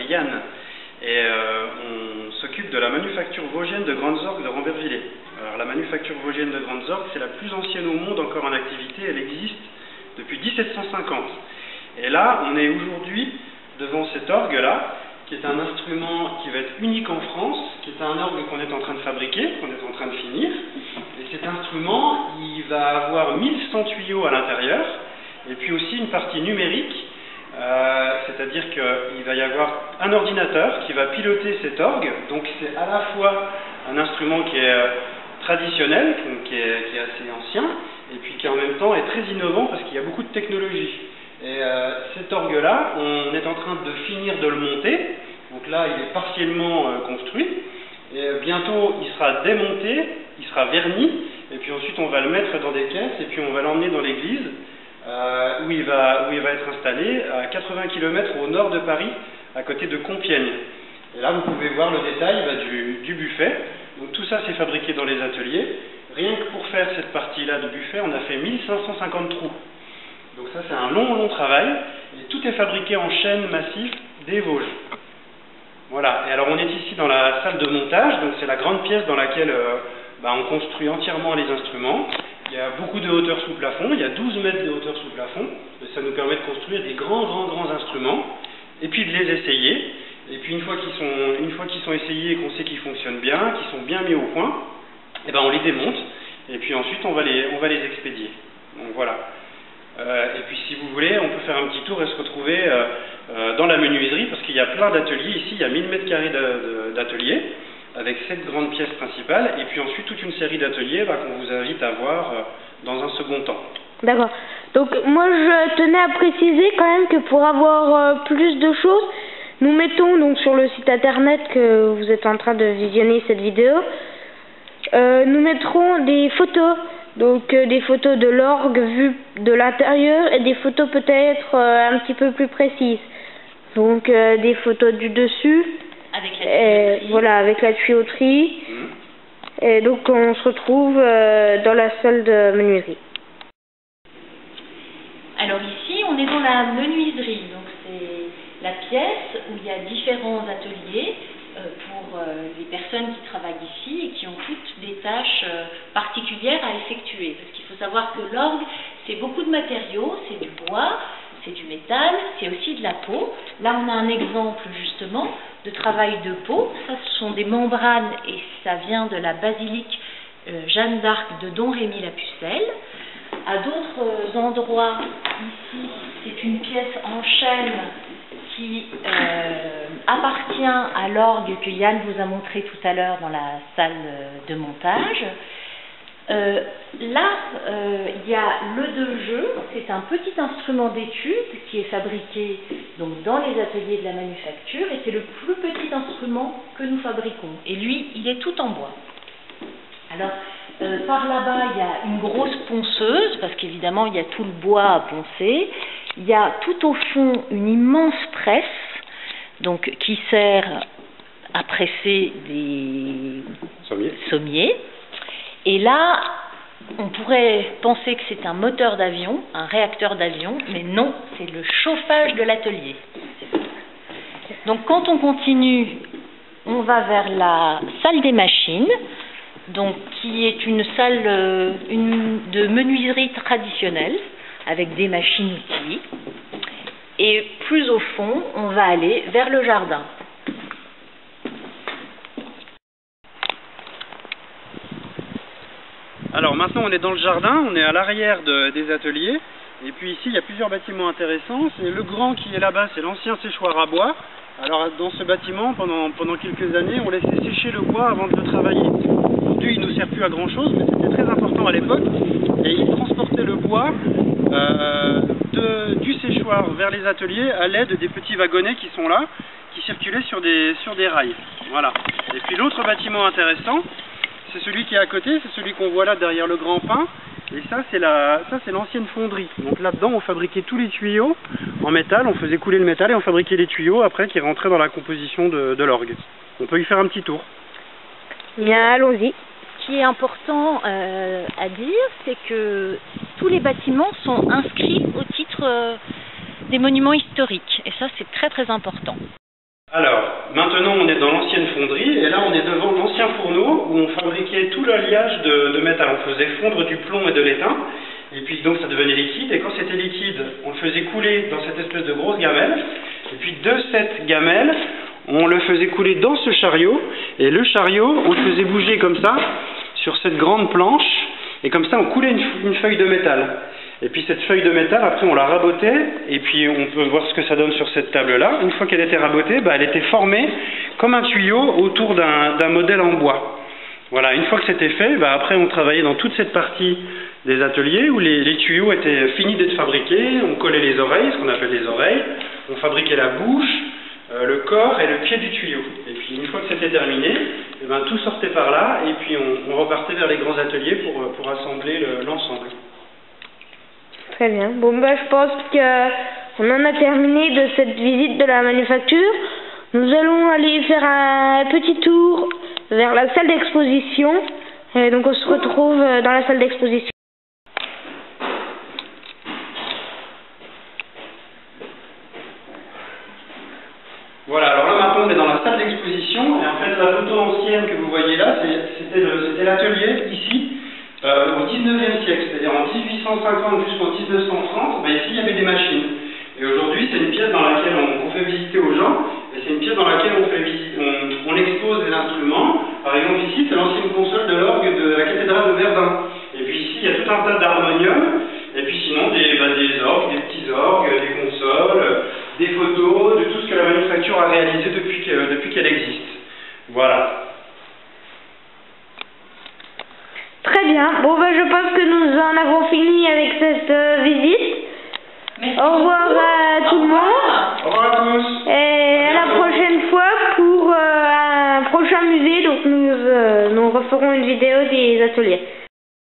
Yann. Et on s'occupe de la manufacture vosgienne de Grandes Orgues de Rambervillers. Alors la manufacture vosgienne de Grandes Orgues, c'est la plus ancienne au monde encore en activité, elle existe depuis 1750. Et là, on est aujourd'hui devant cet orgue-là, qui est un instrument qui va être unique en France, qui est un orgue qu'on est en train de fabriquer, qu'on est en train de finir. Et cet instrument, il va avoir 1100 tuyaux à l'intérieur, et puis aussi une partie numérique, c'est-à-dire qu'il va y avoir un ordinateur qui va piloter cet orgue, donc c'est à la fois un instrument qui est traditionnel, qui est assez ancien, et puis qui en même temps est très innovant parce qu'il y a beaucoup de technologie. Et cet orgue-là, on est en train de finir de le monter, donc là il est partiellement construit, et bientôt il sera démonté, il sera verni, et puis ensuite on va le mettre dans des caisses, et puis on va l'emmener dans l'église, où il va être installé à 80 km au nord de Paris, à côté de Compiègne. Et là vous pouvez voir le détail du buffet. Donc tout ça c'est fabriqué dans les ateliers. Rien que pour faire cette partie-là de buffet, on a fait 1550 trous. Donc ça c'est un long travail, et tout est fabriqué en chêne massif des Vosges. Voilà, et alors on est ici dans la salle de montage, donc c'est la grande pièce dans laquelle on construit entièrement les instruments. Il y a beaucoup de hauteur sous plafond, il y a 12 mètres de hauteur sous plafond, et ça nous permet de construire des grands instruments, et puis de les essayer. Et puis une fois qu'ils sont essayés et qu'on sait qu'ils fonctionnent bien, qu'ils sont bien mis au point, et on les démonte, et puis ensuite on va les expédier. Donc voilà. Et puis si vous voulez, on peut faire un petit tour et se retrouver dans la menuiserie, parce qu'il y a plein d'ateliers ici, il y a 1000 mètres carrés d'ateliers, avec 7 grandes pièces principales, et puis ensuite toute une série d'ateliers qu'on vous invite à voir dans un second temps. D'accord. Donc moi je tenais à préciser quand même que pour avoir plus de choses, nous mettons donc sur le site internet que vous êtes en train de visionner cette vidéo, nous mettrons des photos, donc des photos de l'orgue vues de l'intérieur et des photos peut-être un petit peu plus précises. Donc des photos du dessus, avec la tuyauterie. Voilà, avec la tuyauterie. Et donc on se retrouve dans la salle de menuiserie. Alors ici, on est dans la menuiserie, donc c'est la pièce où il y a différents ateliers pour les personnes qui travaillent ici et qui ont toutes des tâches particulières à effectuer. Parce qu'il faut savoir que l'orgue, c'est beaucoup de matériaux, c'est du bois, c'est du métal, c'est aussi de la peau. Là, on a un exemple justement de travail de peau. Ça, ce sont des membranes et ça vient de la basilique Jeanne d'Arc de Don Rémy la Pucelle. À d'autres endroits, ici, c'est une pièce en chêne qui appartient à l'orgue que Yann vous a montré tout à l'heure dans la salle de montage. Là, il y a le deux-jeux, c'est un petit instrument d'étude qui est fabriqué donc, dans les ateliers de la manufacture, et c'est le plus petit instrument que nous fabriquons. Et lui, il est tout en bois. Alors, par là-bas, il y a une grosse ponceuse, parce qu'évidemment, il y a tout le bois à poncer. Il y a tout au fond une immense presse, donc, qui sert à presser des sommiers. Et là, on pourrait penser que c'est un moteur d'avion, un réacteur d'avion, mais non, c'est le chauffage de l'atelier. Donc quand on continue, on va vers la salle des machines, donc qui est une salle de menuiserie traditionnelle, avec des machines-outils. Et plus au fond, on va aller vers le jardin. Alors maintenant on est dans le jardin, on est à l'arrière des ateliers, et puis ici il y a plusieurs bâtiments intéressants. C'est le grand qui est là-bas, c'est l'ancien séchoir à bois. Alors dans ce bâtiment, pendant quelques années, on laissait sécher le bois avant de le travailler. Aujourd'hui il ne nous sert plus à grand chose, mais c'était très important à l'époque, et il transportait le bois du séchoir vers les ateliers à l'aide des petits wagonnets qui sont là, qui circulaient sur des rails. Voilà. Et puis l'autre bâtiment intéressant, c'est celui qui est à côté, c'est celui qu'on voit là derrière le grand pin, et ça c'est l'ancienne fonderie. Donc là-dedans on fabriquait tous les tuyaux en métal, on faisait couler le métal et on fabriquait les tuyaux après qui rentraient dans la composition de l'orgue. On peut y faire un petit tour. Bien, allons-y. Ce qui est important à dire, c'est que tous les bâtiments sont inscrits au titre des monuments historiques, et ça c'est très très important. Alors, maintenant on est dans l'ancienne fonderie, et là on est devant l'ancien fourneau où on fabriquait tout l'alliage de métal. On faisait fondre du plomb et de l'étain, et puis donc ça devenait liquide, et quand c'était liquide, on le faisait couler dans cette espèce de grosse gamelle, et puis de cette gamelle, on le faisait couler dans ce chariot, et le chariot, on le faisait bouger comme ça, sur cette grande planche, et comme ça on coulait une feuille de métal. Et puis cette feuille de métal, après on la rabotait, et puis on peut voir ce que ça donne sur cette table-là. Une fois qu'elle était rabotée, elle était formée comme un tuyau autour d'un modèle en bois. Voilà, une fois que c'était fait, après on travaillait dans toute cette partie des ateliers où les tuyaux étaient finis d'être fabriqués, on collait les oreilles, ce qu'on appelle les oreilles, on fabriquait la bouche, le corps et le pied du tuyau. Et puis une fois que c'était terminé, tout sortait par là, et puis on repartait vers les grands ateliers pour assembler l'ensemble. Très bien. Bon, je pense qu'on en a terminé de cette visite de la manufacture. Nous allons aller faire un petit tour vers la salle d'exposition. Et donc on se retrouve dans la salle d'exposition. Voilà, alors là maintenant on est dans la salle d'exposition, et en fait la photo ancienne que vous voyez là, c'était l'atelier ici. Au 19e siècle, c'est-à-dire en 1850 jusqu'en 1930, ici il y avait des machines. Et aujourd'hui, c'est une pièce dans laquelle on fait visiter aux gens, et c'est une pièce dans laquelle on expose des instruments. Par exemple, ici, c'est l'ancienne console de l'orgue de la cathédrale de Verdun. Et puis ici, il y a tout un tas d'harmoniums, et puis sinon des orgues, des petits orgues, des consoles, des photos, de tout ce que la manufacture a réalisé depuis qu'elle existe. Voilà. Très bien. Bon, je pense que nous en avons fini avec cette visite. Merci Au revoir à tout le monde. Au revoir à tous. Et à la prochaine fois pour un prochain musée. Donc nous referons une vidéo des ateliers.